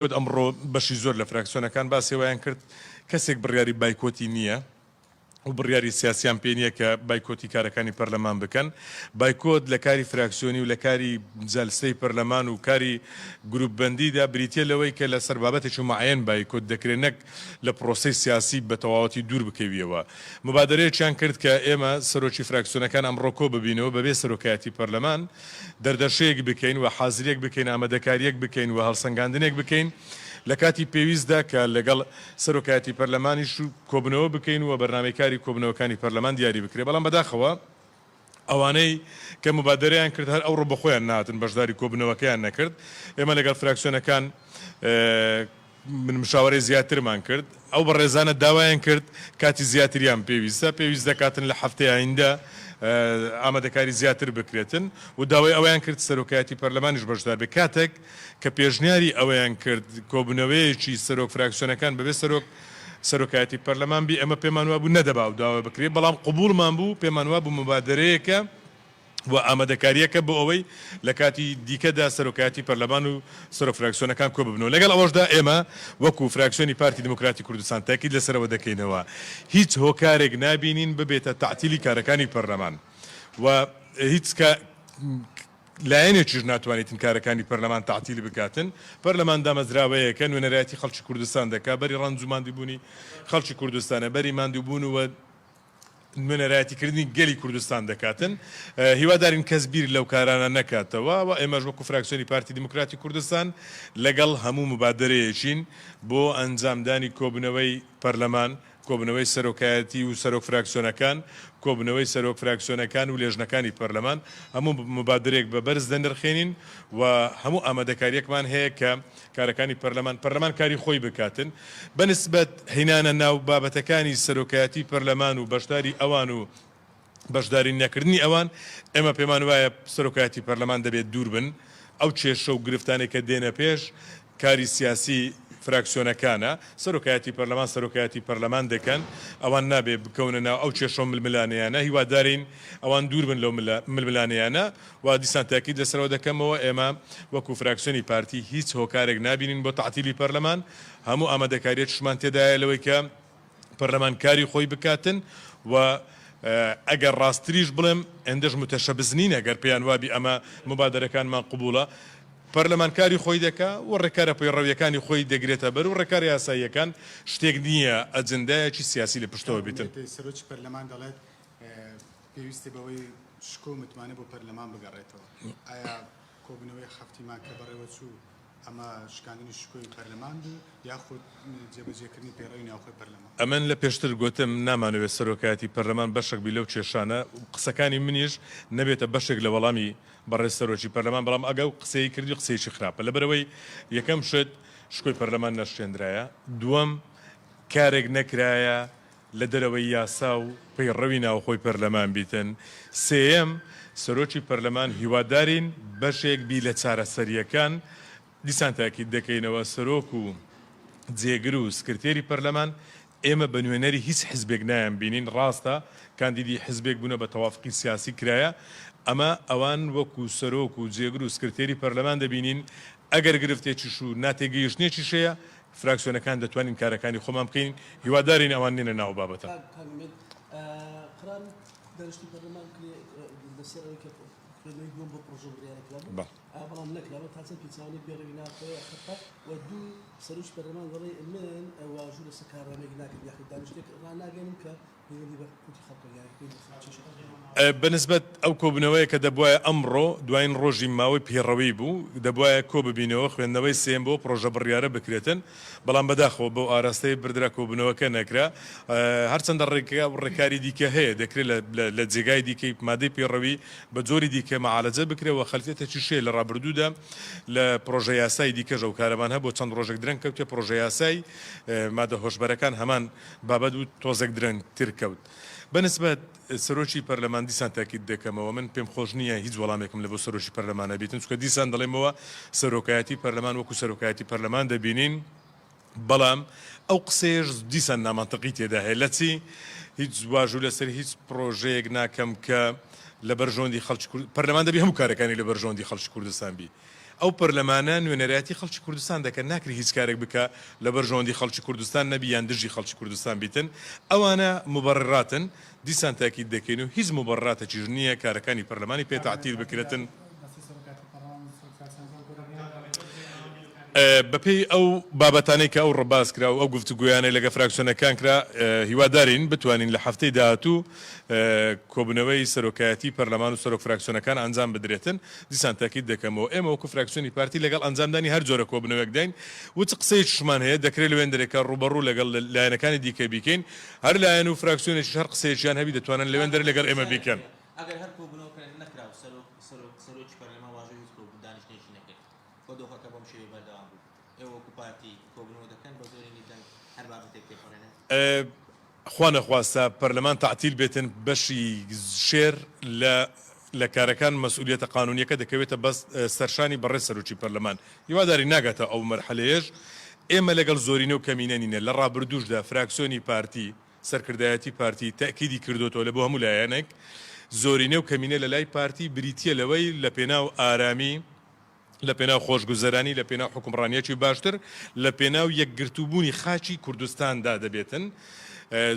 ئەمڕۆ بەشی زۆر لە فراکسیۆنەکان باسیێوایان کرد کەسێک بڕیاری بایکۆتی نییە و بڕیاری سیاسیان پێ نییە کە بایکۆتی کارەکانی پەرلەمان بکەن. بایکۆت لە کاری فراکسیۆنی و لە کاری جەلسەی پەرلەمان و کاری گروپبەندیدا بریتە لەوەی کە لە سەر بابەتێکی معەن بایکۆت دەکرێت، نەک لە پرۆسەی سیاسی بە تەواوەتی دوور بکەویەوە. مبادرەیەکیان کرد کە ئێمە سەرۆکی فراکسیۆنەکان ئەمڕۆ کۆ ببینەوە بەبێ سەرۆکایەتی پەرلەمان دەردەشەیەک بکەین و حازریەک بکەین، ئامادەکاریەک بکەین و هەڵسەنگاندنێک بکەین لە کاتی پێویستدا کە لەگەڵ سەرۆکایەتی پەرلەمانیش کۆبنەوە بکەین و بەرنامەیەکاری کۆبنەوەکانی پەرلەمان دیاری بکرێت. بەڵام بەداخەوە ئەوانەی کە مبادرەیان کرد هەر ئەوڕۆ بەخۆیان ناتن بەشداری کۆبنەوەکەیان نەکرد. ئێمە لەگەڵ فراکسیۆنەکان من مشاوەرەی زیاترمان کرد، ئەو بەڕێزانە داوایان کرد کاتی زیاتریان پێویست دەکاتن لە هەفتەی ئایندا ئامادەکاری زیاتر بکرێتن و داوای ئەویان کرد سەرۆکایەتی پەرلەمانیش بەشدار بێت. کاتێک کە پێشنیاری ئەویان کرد کۆبنەوەیەکی سەرۆک فراکسیۆنەکان بەبێ سەرۆکایەتی پەرلەمان بی، ئەمە پێمان وابوو نەدەبا و داوا بکرێت، بەڵام قبولمان بوو، پێمان وابوو مبادرەیەکە و ئامادەکاریەکە بۆ ئەوەی لە کاتی دیکەدا سەرۆکایەتی پەرلەمان و سەرۆک فراکسیۆنەکان کۆ ببنەوە. لەگەڵ ئەوەشدا ئێمە وەکو فراکسیۆنی پارتی دموکراتی کوردستان تاکید لەسەرەوە دەکەینەوە هیچ هۆکارێک نابینین ببێتە تعتیلی کارەکانی پەرلەمان و هیچ لایەنێکیش ناتوانێتن کارەکانی پەرلەمان تعتیلی بکاتن. پەرلەمان دامەزراوەیە کە نوێنەرایەتی خەڵکی کوردستان دەکات، بەری ڕەنج و ماندووبوونی خەڵکی کوردستانە، بەری ماندووبوون و نوێنەرایەتیکردنی گەلی کوردستان دەکاتن. هیوادارین کەس بیر لەو کارانە نەکاتەوە و ئێمەش وەکو فراکسیۆنی پارتی دموکراتی کوردستان لەگەڵ هەموو مبادرەیەکین بۆ ئەنجامدانی کۆبنەوەی پەرلەمان، کۆبنەوەی سەرۆکایەتی و سەرۆک فراکسیۆنەکان، کۆبنەوەی سەرۆک فراکسیۆنەکان و لێژنەکانی پەرلەمان، هەموو مبادرێک بە بەرز دەنرخێنین و هەموو ئامادەکاریەکمان هەیە کە کارەکانی پەرلەمان کاری خۆی بکاتن. بەنسبەت هێنانە ناو بابەتەکانی سەرۆکایەتی پەرلەمان و بەشداری ئەوان و بەشداری نەکردنی ئەوان، ئێمە پێمان وایە سەرۆکایەتی پەرلەمان دەبێت دوور بن. ئەو کێشە و گرفتانێک کە دێنە پێش کاری سیاسی فراکسیۆنەکانە، سەرۆکایەتی پەرلەمان سەرۆکایەتی پەرلەمان دەکەن، ئەوان نابێ بکەونە ناو ئەو کێشە و ململانەیانە. هیوادارین ئەوان دوور بن لەو ململانەیانە و دیسان تاکید لەسەرەوە دەکەمەوە ئێمە وەکو فراکسیۆنی پارتی هیچ هۆکارێک نابینین بۆ تعتیلی پەرلەمان. هەموو ئامادەکاریەتشمان تێدایە لەوەی کە پەرلەمان کاری خۆی بکاتن و ئەگەر ڕاستریش بڵێم ئەندەش متەشەبیز ئەگەر پێیان وابی ئەمە مبادرەکانمان قبوڵە، پەرلەمان کاری خۆی دەکا و ڕێکارە پەیڕەویەکانی خۆی دەگرێتە بەر و ڕێکاری یاساییەکان شتێک نییە ئەجندایەکی سیاسی لە پشتەوە بێتن. سەرۆکی پەرلەمان دەڵێت پێویستی بەوەی شکۆ متمانە بۆ پەرلەمان بگەڕێتەوە. ئایا کۆبنەوەی هەفتیمان کە بەڕێوە چوو ئەمە شکاندنی شکۆی پەرلەمان بوو یاخود جێبەجێکردنی پێڕەوی ناوخۆی پەرلەمان؟ ئەمن لە پێشتر گوتم نامانەوێت سەرۆکایەتی پەرلەمان بەشێک بی لەو کێشانە، قسەکانی منیش نەبێتە بەشێک لە وەڵامی بەڕێز سەرۆکی پەرلەمان، بەڵام ئەگە و قسەی کردی قسەیەکی خراپە لەبەرەوەی یەکەم شت شکۆی پەرلەمان نەشتێنرایە، دووەم کارێک نەکرایە لە دەرەوەی یاسا و پەیڕەوی ناوخۆی پەرلەمان بیتن، سێەم سەرۆکی پەرلەمان هیوادارین بەشێک بی لە چارەسەریەکان. دیسان تاکید دەکەینەوە سەرۆک و جێگر و سکرتێری پەرلەمان ئێمە بە نوێنەری هیچ حزبێک نایان بینین. ڕاستە کاندیدی حزبێک بوونە بە تەوافقی سیاسی کرایە، ئەمە ئەوان وەکو سەرۆک و جێگر و سکرتێری پەرلەمان دەبینین ئەگەر گرفتێکیش و ناتێگەیشتنێکی شەیە فراکسیۆنەکان دەتوانین کارەکانی خۆمان بکەین. هیوادارین ئەوان نێنە ناو بابەتە. بەڵام نەکراوە تاچەند پیچوانەی پێڕەوی ناوخۆی خەپە و دوو سەرۆکی پەرلەمان دەڵێ من واژوو لەسەر کارڕامێک ناکرد یاخود دانیشتێک ڕناگەنم کە پەیوەندی بە قوتی خەڵکە بەنسبەت ئەو کۆبنەوەی کە دەبواە ئەمڕۆ دوایین ڕۆژی ماوەی پێڕەوەی بوو دەبواە کۆ ببینەوە خوێندنەوەی سێم بۆ پرۆژە بڕیارە بکرێتن، بەڵام بەداخەوە بۆ ئاراستەی بردرا کۆبنەوەکە نەکرا. هەرچەندە ڕێکاری دیکە هەیە دەکرێت لە جێگای دیکەی مادەی پێڕەوی بە جۆری دیکە مەعالەجە بکرێەوە خەلفێتێکی شێ لە ڕابردوودا لە پرۆژە یاسای دیکەژە و کارەمان هەبوو چەند ڕۆژێک درەنگ کەوتێ پرۆژە یاسای مادە هۆشبەرەکان هەمان بابەت و تۆزێک درەنگتر کەوت. بەنسبەت سەرۆکی پەرلەمان دیسان تاکید دەکەمەوە من پێم خۆش نییە هیچ وەڵامێکم لە بۆ سەرۆکی پەرلەمانە بیتن، چونکە دیسان دەڵێمەوە سەرۆکایەتی پەرلەمان وەکو سەرۆکایەتی پەرلەمان دەبینین، بەڵام ئەو قسەیەش دیسان نامەنتەقی تێدا هەیە. لە چی هیچ واژوو لەسەر هیچ پرۆژەیەک ناکەم کە لە بەرژۆندی خەڵکی پەرلەمان دەبی هەموو کارەکانی لە بەرژۆندی خەڵکی کوردستان بی. ئەو پەرلەمانە نوێنەرایەتی خەڵکی کوردستان دەکەن ناکری هیچ کارێک بکە لەبەر ژۆندی خەڵکی کوردستان نەبی یان دژی خەڵکی کوردستان بیتن ئەوانە مبەڕڕاتن دیسان تاکید دەکەین و هیچ مبەڕاتێکیش نییە کارەکانی پەرلەمانی پێ تعتیل بکرێتن بەپێی ئەو بابەتانەی کە ئەو ڕەباز کرا و ئەو گفتوگویانەی لەگە فراکسیۆنەکان کرا هیوادارین بتوانین لە هەفتەی داهاتوو کۆبنەوەی سەرۆکایەتی پەرلەمان و سەرۆک فراکسیۆنەکان ئەنجام بدرێتن دیسان تاکید دەکەمەوە ئێمە وەکو فراکسیۆنی پارتی لەگەڵ ئەنجامدانی هەر جۆرە کۆبنەوەیەک داین وچ قسەیەکیشمان هەیە دەکرێت لەوێندەرێکە ڕوبەڕوو لەگەڵ لایەنەکانی دیکە بیکەین هەر لایەن و فراکسیۆنێکی هەر قسەیەکیان هەبی دەتوانن لەوێندەر لەگەڵ ئێمە بیکەن ئەگەر هەر کۆبنەوەکە نەکراو سەرۆکی پەرلەمان واژۆی هیچ دانیشتێکی نەکرد کۆدۆخەکە بەم شێوەیە بەردەوام بوو ئێوە وەکو پارتی کۆبنەوە دەکەن بە زۆرینی دەنگ هەر بابەتێک تێپەڕێنن خوا نەخواستە پەرلەمان تعتیل بێتن بەشی شێر لە کارەکان مەسئولیەتە قانونیەکە دەکەوێتە بەس سەرشانی بەڕێ سەرۆکی پەرلەمان هیواداری ناگاتە ئەو مەرحەلەیەش ئێمە لەگەڵ زۆرینە و کەمینەنینە لە ڕابردووشدا فراکسیۆنی پارتی سەرکردایەتی پارتی تاکیدی کردوتەوە لە بۆ هەموو لایەنێک زۆرینە و کەمینە لە لای پارتی بریتیە لەوەی لە پێناو ئارامی لە پێناو خۆشگوزەرانی لە پێناو حکومڕانیەکی باشتر لە پێناو یەکگرتووبوونی خاچی کوردستاندا دەبێتن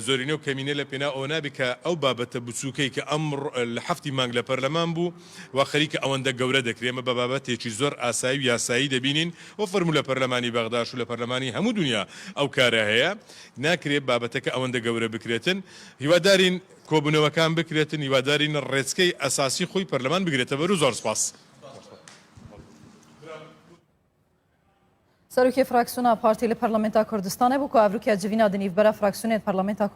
زۆرینە و کەمینە لە پێناو ئەو نابێت کە ئەو بابەتە بچووکەی کە ئەمڕ لە هەفتی مانگ لە پەرلەمان بوو و خەریکە ئەوەندە گەورە دەکرێمە بە بابەتێکی زۆر ئاسایی و یاسایی دەبینین و فەرموو لە پەرلەمانی بەغداش و لە پەرلەمانی هەموو دنیا ئەو کارە هەیە ناکرێت بابەتەکە ئەوەندە گەورە بکرێتن هیوادارین کۆبوونەوەکان بکرێتن هیوادارین ڕێچکەی ئەساسی خۆی پەرلەمان بگرێتە بەر و زۆر سپاس سەرۆکی فراکسیۆنا پارتی لە پەرلەمێنتا کوردستانê bû ku Evrûkiya civîna di nîvbera fraksiyonê Parlamenta